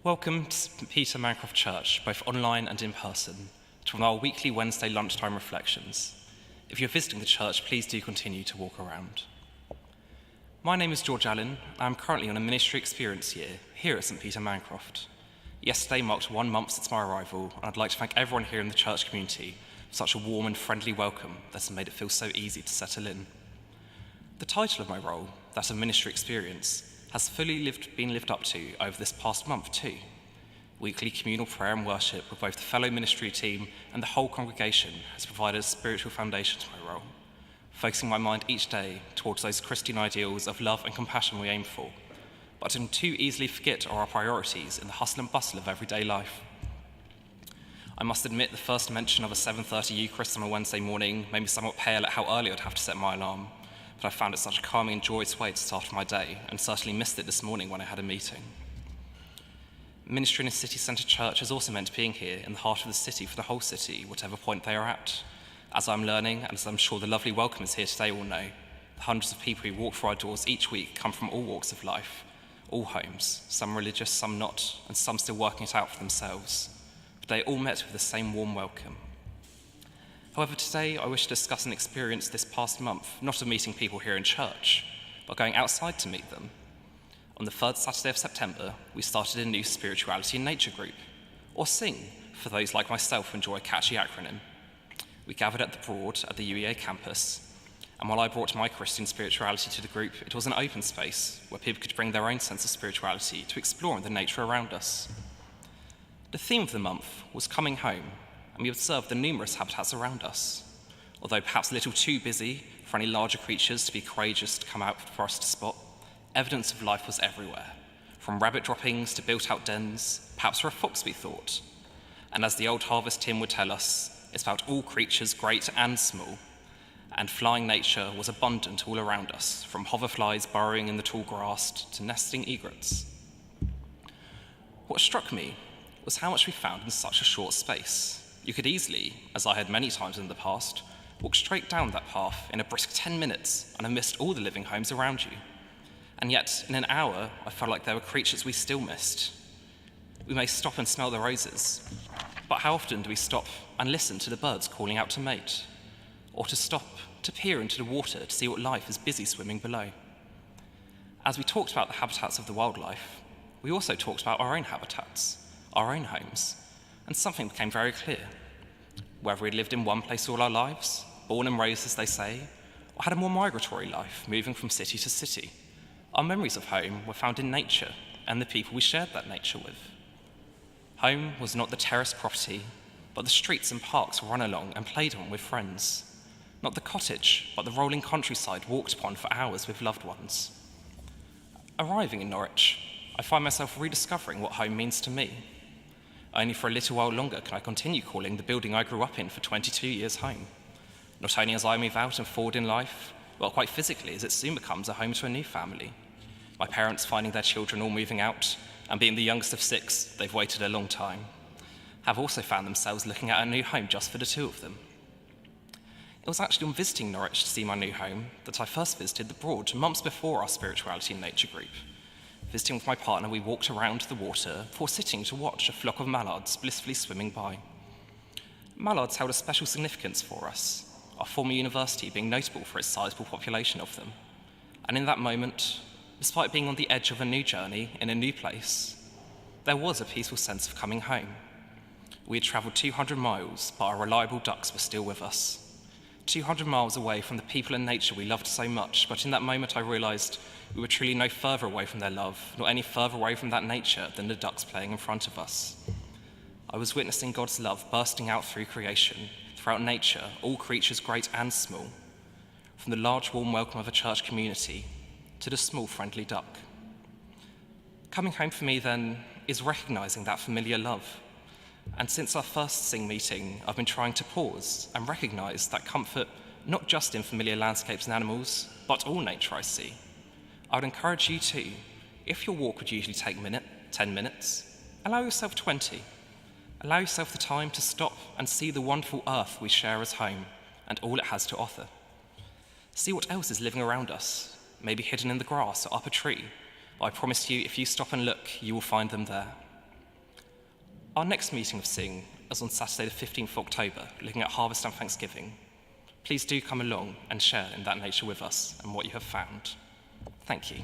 Welcome to St. Peter Mancroft Church, both online and in person, to one of our weekly Wednesday lunchtime reflections. If you're visiting the church, please do continue to walk around. My name is George Allen. I'm currently on a ministry experience year here at St. Peter Mancroft. Yesterday marked 1 month since my arrival, and I'd like to thank everyone here in the church community for such a warm and friendly welcome that has made it feel so easy to settle in. The title of my role, that of ministry experience, has fully been lived up to over this past month too. Weekly communal prayer and worship with both the fellow ministry team and the whole congregation has provided a spiritual foundation to my role, focusing my mind each day towards those Christian ideals of love and compassion we aim for, but can too easily forget our priorities in the hustle and bustle of everyday life. I must admit the first mention of a 7:30 Eucharist on a Wednesday morning made me somewhat pale at how early I'd have to set my alarm, but I found it such a calming and joyous way to start my day, and certainly missed it this morning when I had a meeting. Ministry in a city centre church has also meant being here in the heart of the city for the whole city, whatever point they are at. As I'm learning, and as I'm sure the lovely welcomers here today will know, the hundreds of people who walk through our doors each week come from all walks of life, all homes, some religious, some not, and some still working it out for themselves. But they all met with the same warm welcome. However, today I wish to discuss an experience this past month, not of meeting people here in church, but going outside to meet them. On the third Saturday of September, we started a new spirituality and nature group, or SING, for those like myself who enjoy a catchy acronym. We gathered at the Broad at the UEA campus, and while I brought my Christian spirituality to the group, it was an open space where people could bring their own sense of spirituality to exploring the nature around us. The theme of the month was coming home, and we observed the numerous habitats around us. Although perhaps a little too busy for any larger creatures to be courageous to come out for us to spot, evidence of life was everywhere, from rabbit droppings to built-out dens, perhaps for a fox we thought. And as the old harvest hymn would tell us, it's about all creatures great and small, and flying nature was abundant all around us, from hoverflies burrowing in the tall grass to nesting egrets. What struck me was how much we found in such a short space. You could easily, as I had many times in the past, walk straight down that path in a brisk 10 minutes and have missed all the living homes around you. And yet, in an hour, I felt like there were creatures we still missed. We may stop and smell the roses, but how often do we stop and listen to the birds calling out to mate? Or to stop to peer into the water to see what life is busy swimming below? As we talked about the habitats of the wildlife, we also talked about our own habitats, our own homes, and something became very clear. Whether we'd lived in one place all our lives, born and raised as they say, or had a more migratory life, moving from city to city, our memories of home were found in nature and the people we shared that nature with. Home was not the terraced property, but the streets and parks run along and played on with friends. Not the cottage, but the rolling countryside walked upon for hours with loved ones. Arriving in Norwich, I find myself rediscovering what home means to me. Only for a little while longer can I continue calling the building I grew up in for 22 years home. Not only as I move out and forward in life, but quite physically as it soon becomes a home to a new family. My parents finding their children all moving out, and being the youngest of 6, they've waited a long time, have also found themselves looking at a new home just for the two of them. It was actually on visiting Norwich to see my new home that I first visited the Broad months before our spirituality and nature group. Visiting with my partner, we walked around the water before sitting to watch a flock of mallards blissfully swimming by. Mallards held a special significance for us, our former university being notable for its sizable population of them. And in that moment, despite being on the edge of a new journey in a new place, there was a peaceful sense of coming home. We had travelled 200 miles, but our reliable ducks were still with us. 200 miles away from the people and nature we loved so much, but in that moment I realised we were truly no further away from their love, nor any further away from that nature than the ducks playing in front of us. I was witnessing God's love bursting out through creation, throughout nature, all creatures great and small, from the large warm welcome of a church community to the small friendly duck. Coming home for me then is recognising that familiar love. And since our first SING meeting, I've been trying to pause and recognise that comfort not just in familiar landscapes and animals, but all nature I see. I would encourage you too, if your walk would usually take 10 minutes, allow yourself 20. Allow yourself the time to stop and see the wonderful earth we share as home and all it has to offer. See what else is living around us, maybe hidden in the grass or up a tree, but I promise you if you stop and look, you will find them there. Our next meeting of Sing is on Saturday the 15th of October, looking at harvest and Thanksgiving. Please do come along and share in that nature with us and what you have found. Thank you.